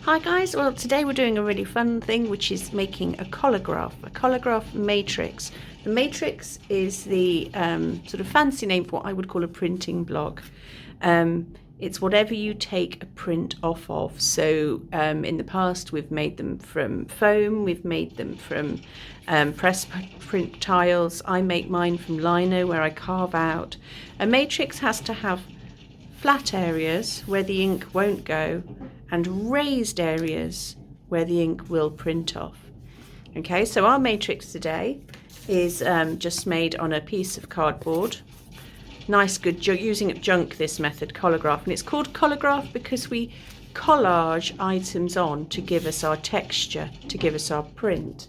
Hi guys, well today we're doing a really fun thing, which is making a collograph matrix. The matrix is the sort of fancy name for what I would call a printing block. It's whatever you take a print off of. So in the past we've made them from foam, we've made them from press print tiles. I make mine from lino where I carve out. A matrix has to have flat areas where the ink won't go and raised areas where the ink will print off. Okay, so our matrix today is just made on a piece of cardboard. Nice, good, using junk this method, Collograph. And it's called Collograph because we collage items on to give us our texture, to give us our print.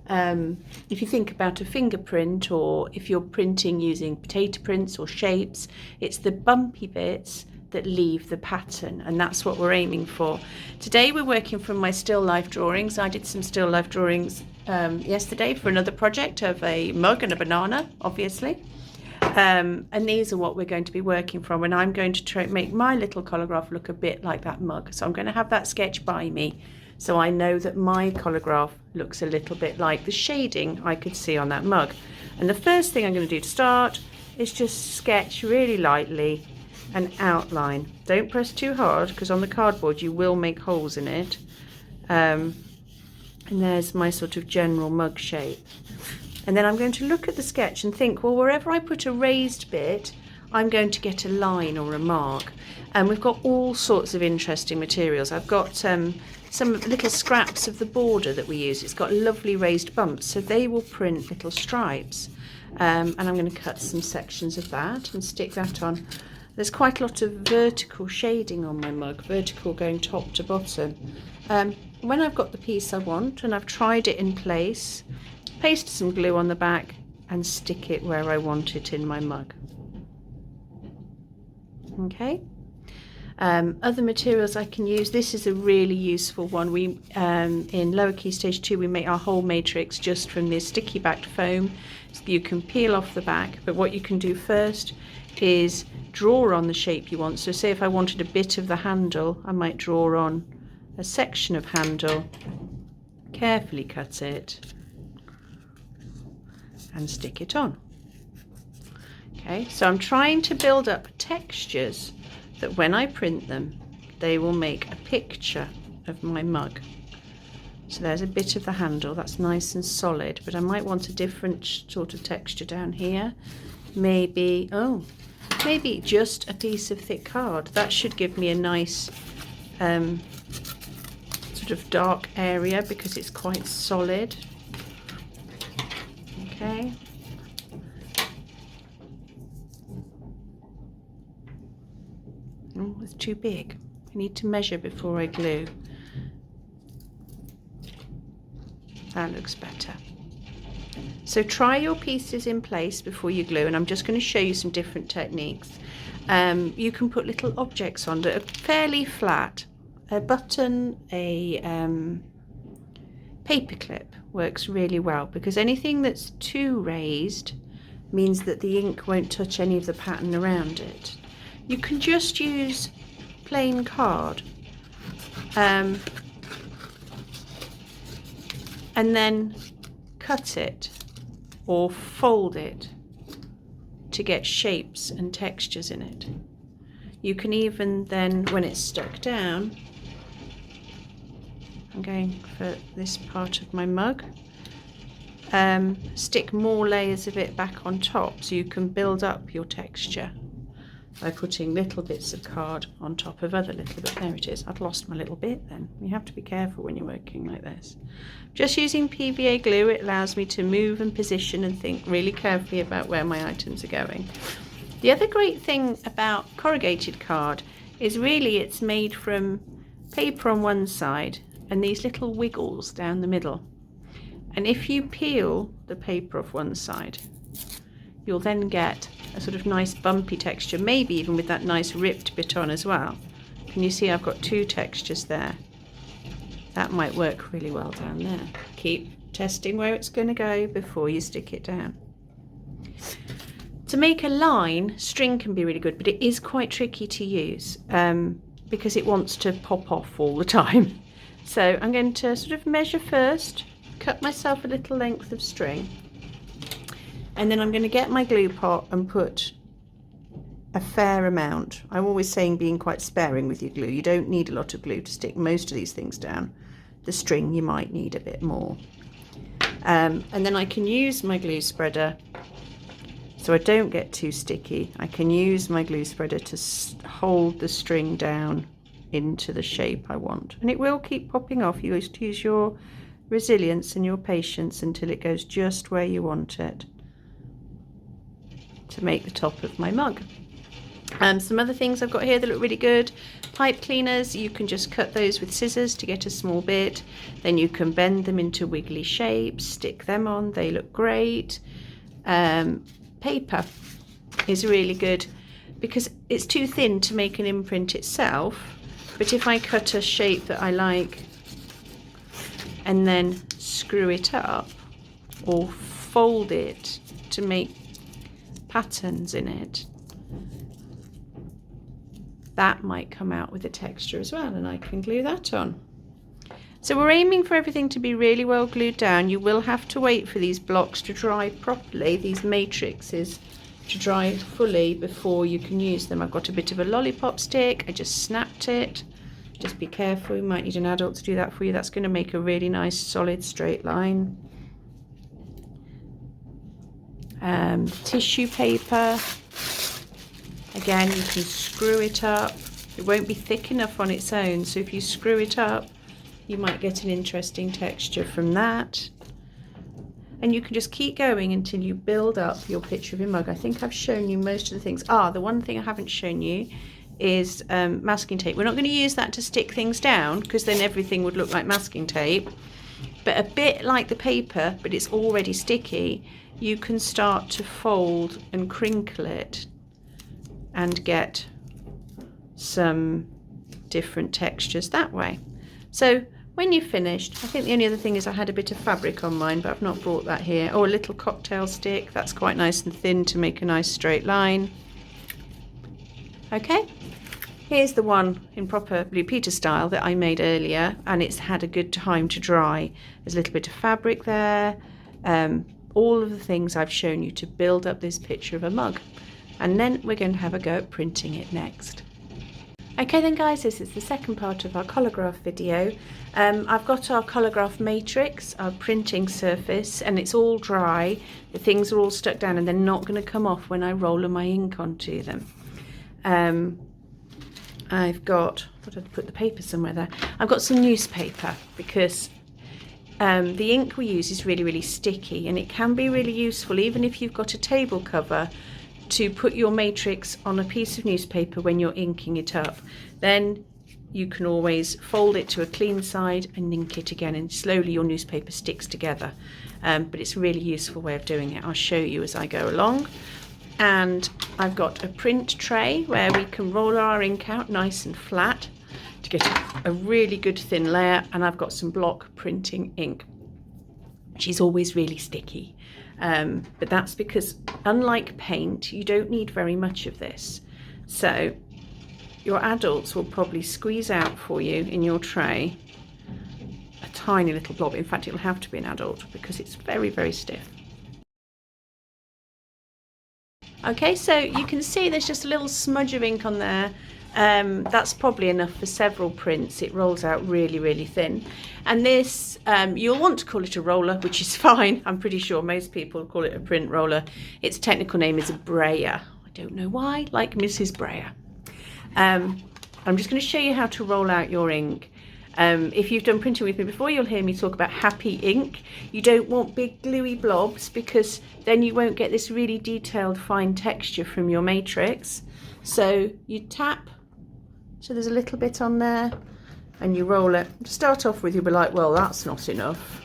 If you think about a fingerprint, or if you're printing using potato prints or shapes, it's the bumpy bits that leave the pattern, and that's what we're aiming for. Today we're working from my still life drawings. I did some still life drawings yesterday for another project of a mug and a banana, obviously. And these are what we're going to be working from, and I'm going to make my little collograph look a bit like that mug. So I'm going to have that sketch by me, so I know that my collograph looks a little bit like the shading I could see on that mug. And the first thing I'm going to do to start is just sketch really lightly an outline. Don't press too hard, because on the cardboard you will make holes in it. And there's my sort of general mug shape. And then I'm going to look at the sketch and think, well, wherever I put a raised bit, I'm going to get a line or a mark. And we've got all sorts of interesting materials. I've got some little scraps of the border that we use. It's got lovely raised bumps, so they will print little stripes. And I'm going to cut some sections of that and stick that on. There's quite a lot of vertical shading on my mug, vertical going top to bottom. When I've got the piece I want and I've tried it in place, paste some glue on the back and stick it where I want it in my mug. Okay. Other materials I can use. This is a really useful one. We in Lower Key Stage 2 we make our whole matrix just from this sticky backed foam. So you can peel off the back, but what you can do first is draw on the shape you want. So say if I wanted a bit of the handle, I might draw on a section of handle, carefully cut it and stick it on. Okay, so I'm trying to build up textures that when I print them, they will make a picture of my mug. So there's a bit of the handle, that's nice and solid, but I might want a different sort of texture down here. Maybe, maybe just a piece of thick card. That should give me a nice sort of dark area because it's quite solid. Okay. Oh, it's too big. I need to measure before I glue. That looks better. So try your pieces in place before you glue, and I'm just going to show you some different techniques. You can put little objects on that are fairly flat. A button, a paper clip works really well, because anything that's too raised means that the ink won't touch any of the pattern around it. You can just use plain card and then cut it or fold it to get shapes and textures in it. You can even then, when it's stuck down, I'm going for this part of my mug, stick more layers of it back on top so you can build up your texture by putting little bits of card on top of other little bits. There it is. I'd lost my little bit then. You have to be careful when you're working like this. Just using PVA glue, it allows me to move and position and think really carefully about where my items are going. The other great thing about corrugated card is really it's made from paper on one side and these little wiggles down the middle. And if you peel the paper off one side, you'll then get a sort of nice bumpy texture, maybe even with that nice ripped bit on as well. Can you see I've got two textures there? That might work really well down there. Keep testing where it's going to go before you stick it down. To make a line, string can be really good, but it is quite tricky to use because it wants to pop off all the time. So I'm going to sort of measure first, cut myself a little length of string, and then I'm going to get my glue pot and put a fair amount. I'm always saying being quite sparing with your glue. You don't need a lot of glue to stick most of these things down. The string you might need a bit more. And then I can use my glue spreader so I don't get too sticky. I can use my glue spreader to hold the string down into the shape I want. And it will keep popping off. You just use your resilience and your patience until it goes just where you want it to make the top of my mug. Some other things I've got here that look really good. Pipe cleaners, you can just cut those with scissors to get a small bit. Then you can bend them into wiggly shapes, stick them on, they look great. Paper is really good because it's too thin to make an imprint itself, but if I cut a shape that I like and then screw it up or fold it to make patterns in it, that might come out with a texture as well, and I can glue that on. So we're aiming for everything to be really well glued down. You will have to wait for these blocks to dry properly, these matrices to dry fully before you can use them. I've got a bit of a lollipop stick, I just snapped it. Just be careful, you might need an adult to do that for you. That's going to make a really nice solid straight line. Tissue paper, again you can screw it up. It won't be thick enough on its own, so if you screw it up you might get an interesting texture from that. And you can just keep going until you build up your picture of your mug. I think I've shown you most of the things. The one thing I haven't shown you is masking tape. We're not going to use that to stick things down because then everything would look like masking tape. But a bit like the paper, but it's already sticky, you can start to fold and crinkle it and get some different textures that way. So when you've finished, I think the only other thing is I had a bit of fabric on mine, but I've not brought that here. Or a little cocktail stick, that's quite nice and thin to make a nice straight line. Okay, here's the one in proper Blue Peter style that I made earlier, and it's had a good time to dry. There's a little bit of fabric there, all of the things I've shown you to build up this picture of a mug. And then we're going to have a go at printing it next. Okay then guys, this is the second part of our Collograph video. I've got our Collograph matrix, our printing surface, and it's all dry. The things are all stuck down and they're not going to come off when I roll my ink onto them. I've got, I thought I'd put the paper somewhere there. I've got some newspaper because the ink we use is really, really sticky, and it can be really useful even if you've got a table cover to put your matrix on a piece of newspaper when you're inking it up. Then you can always fold it to a clean side and ink it again, and slowly your newspaper sticks together. But it's a really useful way of doing it. I'll show you as I go along. And I've got a print tray where we can roll our ink out nice and flat to get a really good thin layer, and I've got some block printing ink, which is always really sticky. But that's because, unlike paint, you don't need very much of this. So your adults will probably squeeze out for you in your tray a tiny little blob. In fact, it'll have to be an adult because it's very, very stiff. Okay, so you can see there's just a little smudge of ink on there. That's probably enough for several prints. It rolls out really, really thin. And this, you'll want to call it a roller, which is fine. I'm pretty sure most people call it a print roller. Its technical name is a brayer. I don't know why, like Mrs. Brayer. I'm just going to show you how to roll out your ink. If you've done printing with me before, you'll hear me talk about happy ink. You don't want big gluey blobs because then you won't get this really detailed fine texture from your matrix. So you tap, so there's a little bit on there, and you roll it. To start off with, you'll be like, well, that's not enough.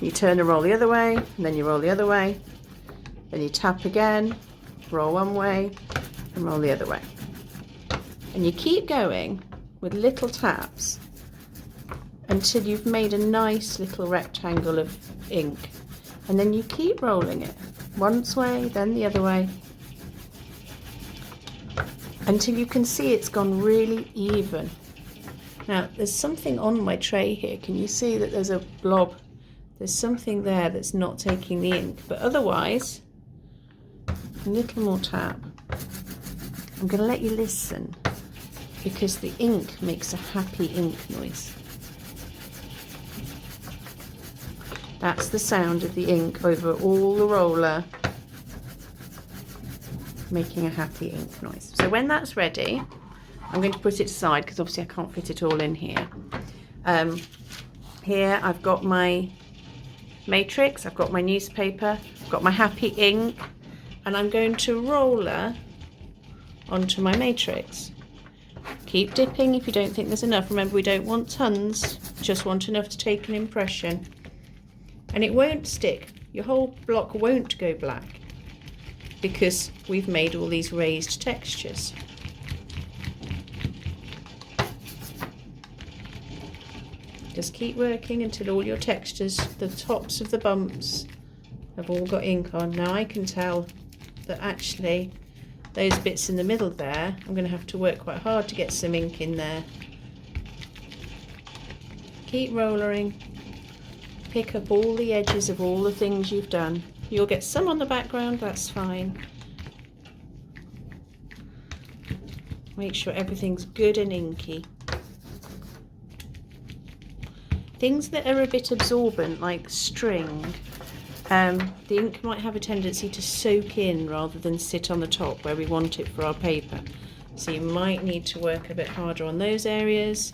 You turn and roll the other way, and then you roll the other way. Then you tap again, roll one way, and roll the other way. And you keep going with little taps until you've made a nice little rectangle of ink, and then you keep rolling it once way, then the other way, until you can see it's gone really even. Now there's something on my tray here. Can you see that there's a blob? There's something there that's not taking the ink, but otherwise, a little more tap. I'm going to let you listen because the ink makes a happy ink noise. That's the sound of the ink over all the roller making a happy ink noise. So when that's ready, I'm going to put it aside because obviously I can't fit it all in here. Here I've got my matrix, I've got my newspaper, I've got my happy ink, and I'm going to roller onto my matrix. Keep dipping if you don't think there's enough. Remember, we don't want tons, just want enough to take an impression. And it won't stick. Your whole block won't go black because we've made all these raised textures. Just keep working until all your textures, the tops of the bumps, have all got ink on. Now I can tell that actually those bits in the middle there, I'm going to have to work quite hard to get some ink in there. Keep rollering. Pick up all the edges of all the things you've done. You'll get some on the background, that's fine. Make sure everything's good and inky. Things that are a bit absorbent, like string, the ink might have a tendency to soak in rather than sit on the top where we want it for our paper. So you might need to work a bit harder on those areas.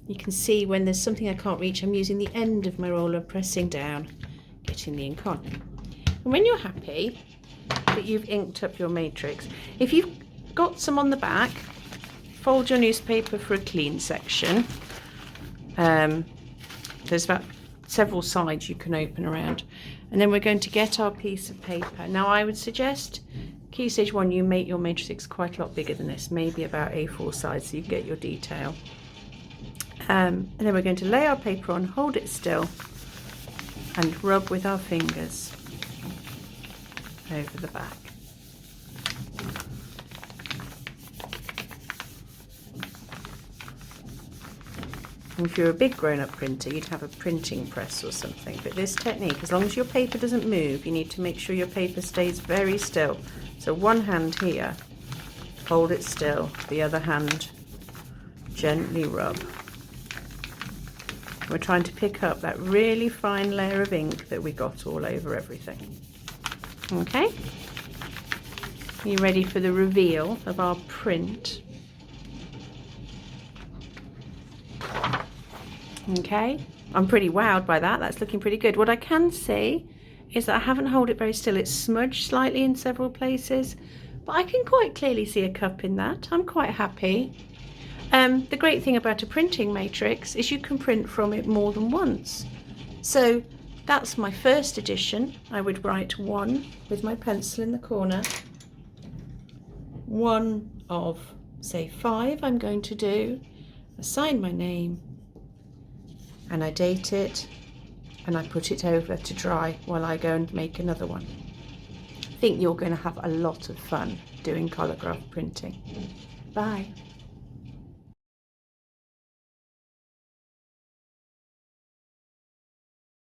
You can see when there's something I can't reach, I'm using the end of my roller, pressing down, getting the ink on. And when you're happy that you've inked up your matrix, if you've got some on the back, fold your newspaper for a clean section. There's about several sides you can open around. And then we're going to get our piece of paper. Now I would suggest Key Stage 1, you make your matrix quite a lot bigger than this, maybe about A4 size, so you get your detail. And then we're going to lay our paper on, hold it still, and rub with our fingers over the back. And if you're a big grown-up printer, you'd have a printing press or something. But this technique, as long as your paper doesn't move, you need to make sure your paper stays very still. So one hand here, hold it still, the other hand gently rub. We're trying to pick up that really fine layer of ink that we got all over everything. Okay? Are you ready for the reveal of our print? Okay, I'm pretty wowed by that. That's looking pretty good. What I can see is that I haven't held it very still. It's smudged slightly in several places, but I can quite clearly see a cup in that. I'm quite happy. The great thing about a printing matrix is you can print from it more than once. So that's my first edition. I would write 1 with my pencil in the corner. 1 of, say, 5 I'm going to do. I sign my name and I date it and I put it over to dry while I go and make another one. I think you're going to have a lot of fun doing Collograph printing. Bye.